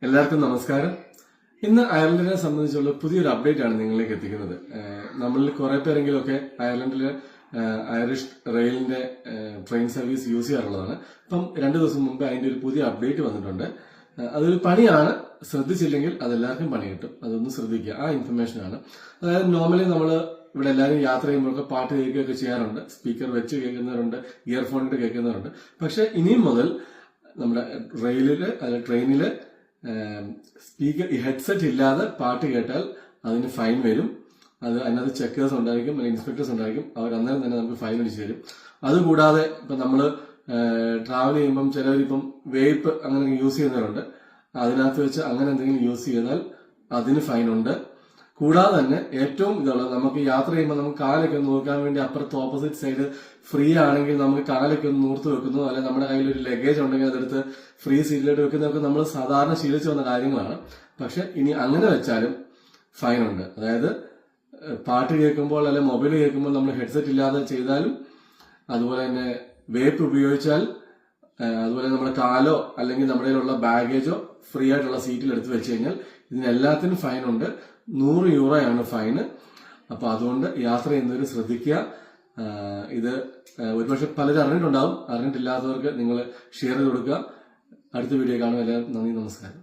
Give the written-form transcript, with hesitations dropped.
എല്ലാവർക്കും നമസ്കാരം. ഇന്ന് അയർലൻഡിനെ സംബന്ധിച്ചുള്ള പുതിയൊരു അപ്ഡേറ്റ് ആണ് നിങ്ങളിലേക്ക് എത്തിക്കുന്നത്. നമ്മളിൽ കുറെ പേരെങ്കിലും ഒക്കെ അയർലൻഡിലെ ഐറിഷ് റെയിലിന്റെ ട്രെയിൻ സർവീസ് യൂസ് ചെയ്യാറുള്ളതാണ്. അപ്പം 2 ദിവസം മുമ്പ് അതിന്റെ ഒരു പുതിയ അപ്ഡേറ്റ് വന്നിട്ടുണ്ട്. അതൊരു പണിയാണ്, ശ്രദ്ധിച്ചില്ലെങ്കിൽ അതെല്ലാവർക്കും പണി കിട്ടും. അതൊന്ന് ശ്രദ്ധിക്കുക. ആ ഇൻഫർമേഷൻ ആണ്. അതായത് നോർമലി നമ്മൾ ഇവിടെ എല്ലാവരും യാത്ര ചെയ്യുമ്പോഴൊക്കെ പാട്ട് കേൾക്കുകയൊക്കെ ചെയ്യാറുണ്ട്. സ്പീക്കർ വെച്ച് കേൾക്കുന്നവരുണ്ട്, ഇയർഫോൺ ഇട്ട് കേൾക്കുന്നവരുണ്ട്. പക്ഷെ ഇനിയും മുതൽ നമ്മുടെ റെയിലില് അല്ലെ ട്രെയിനില് സ്പീക്കർ ഹെഡ്സെറ്റ് ഇല്ലാതെ പാട്ട് കേട്ടാൽ അതിന് ഫൈൻ വരും. അതിനകത്ത് ചെക്കേഴ്സ് ഉണ്ടായിരിക്കും, അല്ലെങ്കിൽ ഇൻസ്പെക്ടേഴ്സ് ഉണ്ടായിരിക്കും. അവർ അന്നേരം തന്നെ നമുക്ക് ഫൈൻ അടിച്ചു തരും. അതുകൂടാതെ ഇപ്പൊ നമ്മള് ട്രാവൽ ചെയ്യുമ്പം ചിലവരിപ്പം വേപ്പ് അങ്ങനെ യൂസ് ചെയ്യുന്നവരുണ്ട്. അതിനകത്ത് വെച്ച് അങ്ങനെ എന്തെങ്കിലും യൂസ് ചെയ്താൽ അതിന് ഫൈൻ ഉണ്ട്. കൂടാതെ തന്നെ ഏറ്റവും ഇതുള്ളത്, നമുക്ക് യാത്ര ചെയ്യുമ്പോൾ നമുക്ക് കാലൊക്കെ ഒന്ന് നോക്കാൻ വേണ്ടി അപ്പുറത്ത് ഓപ്പോസിറ്റ് സൈഡ് ഫ്രീ ആണെങ്കിൽ നമുക്ക് കാലൊക്കെ ഒന്ന് നൂർത്ത് വെക്കുന്നു, അല്ലെങ്കിൽ നമ്മുടെ കയ്യിൽ ഒരു ലഗേജ് ഉണ്ടെങ്കിൽ അതെടുത്ത് ഫ്രീ സീറ്റിലോട്ട് വെക്കുന്നതൊക്കെ നമ്മൾ സാധാരണ ശീലിച്ചു വന്ന കാര്യങ്ങളാണ്. പക്ഷെ ഇനി അങ്ങനെ വെച്ചാലും ഫൈൻ ഉണ്ട്. അതായത് പാട്ട് കേൾക്കുമ്പോൾ അല്ലെങ്കിൽ മൊബൈൽ കേൾക്കുമ്പോൾ നമ്മൾ ഹെഡ്സെറ്റ് ഇല്ലാതെ ചെയ്താലും, അതുപോലെ തന്നെ വേപ്പ് ഉപയോഗിച്ചാൽ, അതുപോലെ നമ്മുടെ കാലോ അല്ലെങ്കിൽ നമ്മുടെ കയ്യിലുള്ള ബാഗേജോ ഫ്രീ ആയിട്ടുള്ള സീറ്റിൽ എടുത്ത് വെച്ച് കഴിഞ്ഞാൽ ഇതിനെല്ലാത്തിനും ഫൈൻ ഉണ്ട്. 100 യൂറോയാണ് ഫൈന്. അപ്പൊ അതുകൊണ്ട് യാത്ര ചെയ്യുന്നവർ ശ്രദ്ധിക്കുക. ഇത് ഒരുപക്ഷെ പലരും അറിഞ്ഞിട്ടുണ്ടാവും. അറിഞ്ഞിട്ടില്ലാത്തവർക്ക് നിങ്ങൾ ഷെയർ ചെയ്ത് കൊടുക്കുക. അടുത്ത വീഡിയോ കാണും. എല്ലാവർക്കും നന്ദി, നമസ്കാരം.